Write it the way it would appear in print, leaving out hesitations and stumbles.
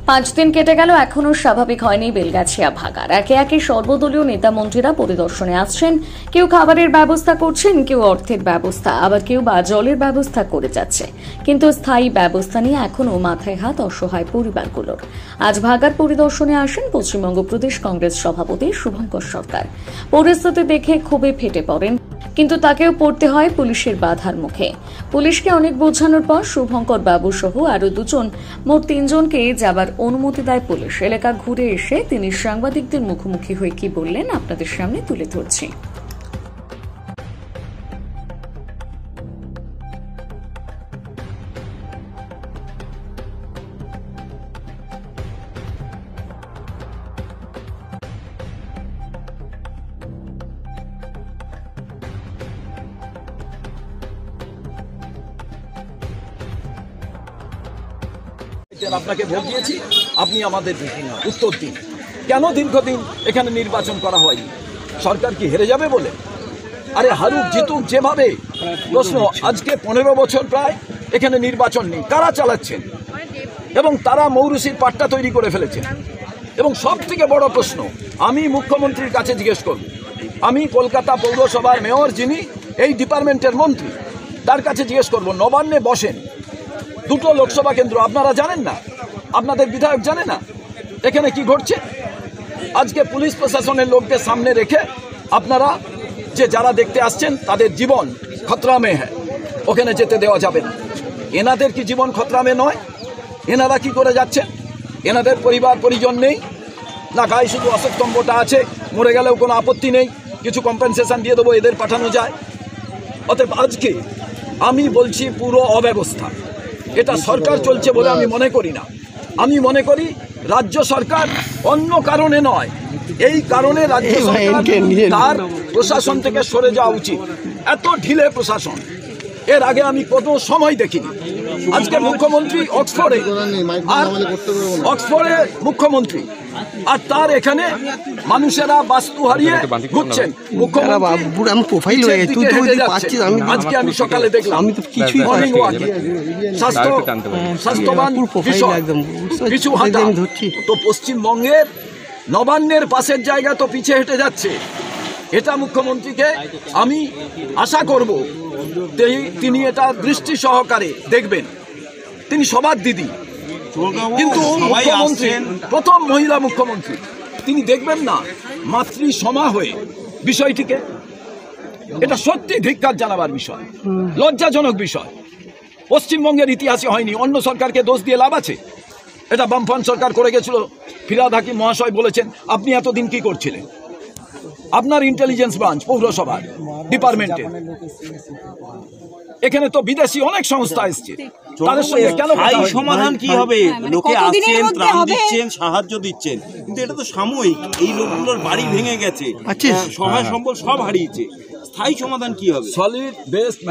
5 দিন কেটে গেল, এখনো স্বাভাবিক হয়নি বেলগাছিয়া ভাগাড়। একে একে সর্বদলীয় নেতা মন্ত্রীরা পরিদর্শনে আসছেন। কেউ খাবারের ব্যবস্থা করছেন, কেউ অর্থের ব্যবস্থা, আবার কেউ বা জলের ব্যবস্থা করে যাচ্ছে। কিন্তু স্থায়ী ব্যবস্থা নিয়ে এখনো মাথায় হাত অসহায় পরিবারগুলোর। আজ ভাগাড় পরিদর্শনে আসেন পশ্চিমবঙ্গ প্রদেশ কংগ্রেস সভাপতি শুভঙ্কর সরকার। পরিস্থিতি দেখে ক্ষোভে ফেটে পড়েন, কিন্তু তাকেও পড়তে হয় পুলিশের বাধার মুখে। পুলিশকে অনেক বোঝানোর পর শুভঙ্কর বাবু সহ আরো দুজন, মোট 3 জনকে যাবার অনুমতি দেয় পুলিশ। এলাকা ঘুরে এসে তিনি সাংবাদিকদের মুখোমুখি হয়ে কি বললেন আপনাদের সামনে তুলে ধরছি। আপনাকে ভোট দিয়েছি, আপনি আমাদের উত্তর দিন। কেন দীর্ঘদিন এখানে নির্বাচন করা হয়নি? সরকার কি হেরে যাবে বলে? আরে হারুক জিতুক যেভাবে প্রশ্ন, আজকে 15 বছর প্রায় এখানে নির্বাচন নেই। কারা চালাচ্ছেন? এবং তারা মৌরুসির পাট্টা তৈরি করে ফেলেছেন। এবং সব থেকে বড় প্রশ্ন আমি মুখ্যমন্ত্রীর কাছে জিজ্ঞেস করব। আমি কলকাতা পৌরসভার মেয়র, যিনি এই ডিপার্টমেন্টের মন্ত্রী, তার কাছে জিজ্ঞেস করব, নবান্নে বসেন 2টো লোকসভা কেন্দ্র, আপনারা জানেন না? আপনাদের বিধায়ক জানে না এখানে কি ঘটছে? আজকে পুলিশ প্রশাসনের লোকদের সামনে রেখে আপনারা যে যারা দেখতে আসছেন তাদের জীবন খতরা মে হ্যাঁ, ওখানে যেতে দেওয়া যাবে না। এনাদের কি জীবন খতরা মে নয়? এনারা কি করে যাচ্ছেন? এনাদের পরিবার পরিজন নেই না? গায়ে শুধু অশোকস্তম্ভটা আছে, মরে গেলেও কোনো আপত্তি নেই, কিছু কম্পেনসেশন দিয়ে দেবো, এদের পাঠানো যায়। অতএব আজকে আমি বলছি পুরো অব্যবস্থা। এটা সরকার চলছে বলে আমি মনে করি না। আমি মনে করি রাজ্য সরকার অন্য কারণে নয়, এই কারণে রাজ্য সরকার তার প্রশাসন থেকে সরে যাওয়া উচিত। এত ঢিলে প্রশাসন এর আগে আমি কোনো সময় দেখিনি। আজকে মুখ্যমন্ত্রী অক্সফোর্ডে মুখ্যমন্ত্রী, আর তার এখানে মানুষেরা বাস্তু হারিয়ে ঘুরছেন। আজকে আমি সকালে দেখলাম স্বাস্থ্যবান কিছু হাঁটা। তো পশ্চিমবঙ্গের নবান্নের পাশের জায়গা তো পিছিয়ে হেঁটে যাচ্ছে। এটা মুখ্যমন্ত্রীকে আমি আশা করব তিনি এটা দৃষ্টি সহকারে দেখবেন। তিনি সবার দিদি, কিন্তু মুখ্যমন্ত্রী, প্রথম মহিলা মুখ্যমন্ত্রী, তিনি দেখবেন না মাতৃ সমা হয়ে বিষয়টিকে? এটা সত্যি ধিক্কার জানাবার বিষয়, লজ্জাজনক বিষয়। পশ্চিমবঙ্গের ইতিহাসে হয়নি। অন্য সরকারকে দোষ দিয়ে লাভ আছে? এটা বামফ্রন্ট সরকার করে গেছিল। ফিরহাদ হাকিম মহাশয় বলেছেন, আপনি এতদিন কি করছিলেন? আপনার ইন্টেলিজেন্স ব্রাঞ্চ পৌরসভার ডিপার্টমেন্টে, এখানে তো বিদেশি অনেক সংস্থা এসছে, তাদের সঙ্গে কেন সমাধান কি হবে? লোকে আসছেন, ত্রাণ দিচ্ছেন, সাহায্য দিচ্ছেন, কিন্তু এটা তো সাময়িক। এই লোকগুলোর বাড়ি ভেঙে গেছে, সহায় সম্বল সব হারিয়েছে। স্থায়ী সমাধান কি হবে? Solid based